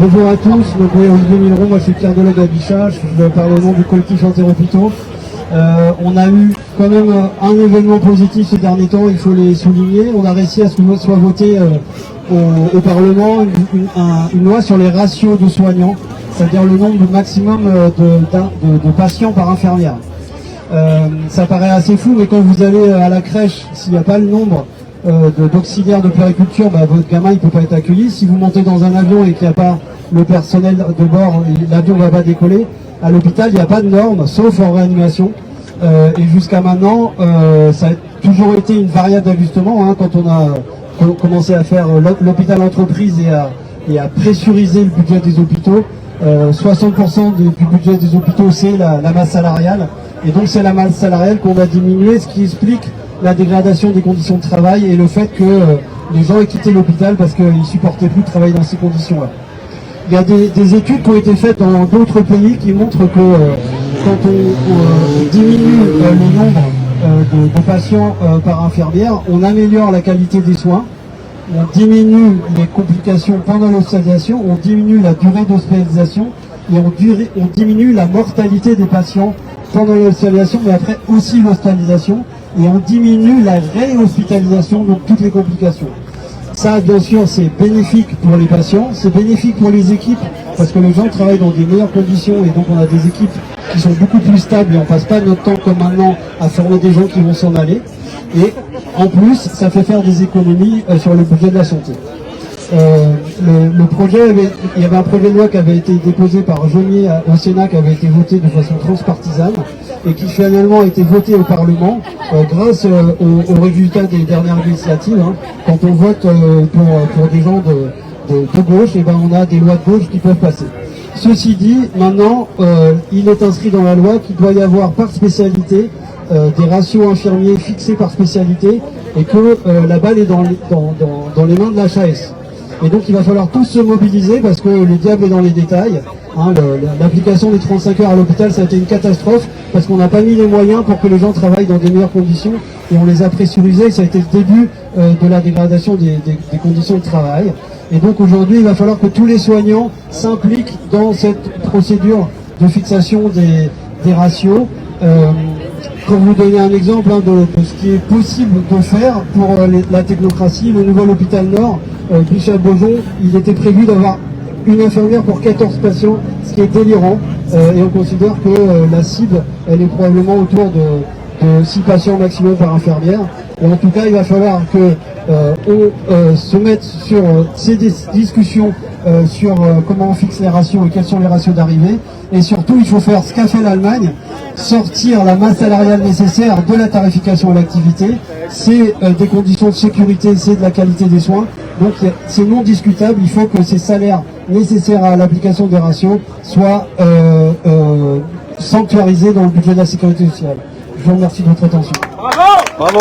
Bonjour à tous, donc oui, Olivier Milleron, moi je suis Pierre Deleuve d'Abichat, je parle au nom du collectif Interhôpitaux. On a eu quand même un événement positif ces derniers temps, il faut les souligner. On a réussi à ce que soit voté au Parlement une loi sur les ratios de soignants, c'est-à-dire le nombre maximum de patients par infirmière. Ça paraît assez fou, mais quand vous allez à la crèche, s'il n'y a pas le nombre d'auxiliaires de puériculture, votre gamin il peut pas être accueilli. Si vous montez dans un avion et qu'il n'y a pas le personnel de bord, l'avion ne va pas décoller. À l'hôpital, il n'y a pas de normes, sauf en réanimation. Et jusqu'à maintenant, ça a toujours été une variable d'ajustement. Quand on a commencé à faire l'hôpital entreprise et à pressuriser le budget des hôpitaux, 60% du budget des hôpitaux, c'est la masse salariale. Et donc c'est la masse salariale qu'on va diminuer, ce qui explique la dégradation des conditions de travail et le fait que les gens aient quitté l'hôpital parce qu'ils ne supportaient plus de travailler dans ces conditions-là. Il y a des études qui ont été faites dans d'autres pays qui montrent que quand on diminue le nombre de patients par infirmière, on améliore la qualité des soins, on diminue les complications pendant l'hospitalisation, on diminue la durée d'hospitalisation et on diminue la mortalité des patients pendant l'hospitalisation, mais après aussi l'hospitalisation, et on diminue la réhospitalisation, donc toutes les complications. Ça, bien sûr, c'est bénéfique pour les patients, c'est bénéfique pour les équipes, parce que les gens travaillent dans des meilleures conditions, et donc on a des équipes qui sont beaucoup plus stables, et on passe pas notre temps comme maintenant à former des gens qui vont s'en aller. Et en plus, ça fait faire des économies sur le budget de la santé. Le projet il y avait un projet de loi qui avait été déposé par Jomier au Sénat, qui avait été voté de façon transpartisane et qui finalement a été voté au Parlement grâce aux résultats des dernières législatives. Quand on vote pour des gens de gauche, et on a des lois de gauche qui peuvent passer. Ceci dit, maintenant, il est inscrit dans la loi qu'il doit y avoir par spécialité des ratios infirmiers fixés par spécialité et que la balle est dans les mains de la HAS. Et donc il va falloir tous se mobiliser parce que le diable est dans les détails. L'application des 35 heures à l'hôpital, ça a été une catastrophe parce qu'on n'a pas mis les moyens pour que les gens travaillent dans des meilleures conditions et on les a pressurisés. Ça a été le début de la dégradation des conditions de travail. Et donc aujourd'hui, il va falloir que tous les soignants s'impliquent dans cette procédure de fixation des ratios. Pour vous donner un exemple de ce qui est possible de faire pour la technocratie, le nouvel hôpital Nord, Bichat-Beaujon, il était prévu d'avoir une infirmière pour 14 patients, ce qui est délirant, et on considère que la cible, elle est probablement autour de 6 patients maximum par infirmière. Et en tout cas, il va falloir que on se mette sur ces discussions sur comment on fixe les ratios et quels sont les ratios d'arrivée. Et surtout, il faut faire ce qu'a fait l'Allemagne, sortir la masse salariale nécessaire de la tarification à l'activité. C'est des conditions de sécurité, c'est de la qualité des soins. Donc c'est non discutable, il faut que ces salaires nécessaires à l'application des ratios soient sanctuarisés dans le budget de la sécurité sociale. Je vous remercie de votre attention. Bravo. Bravo.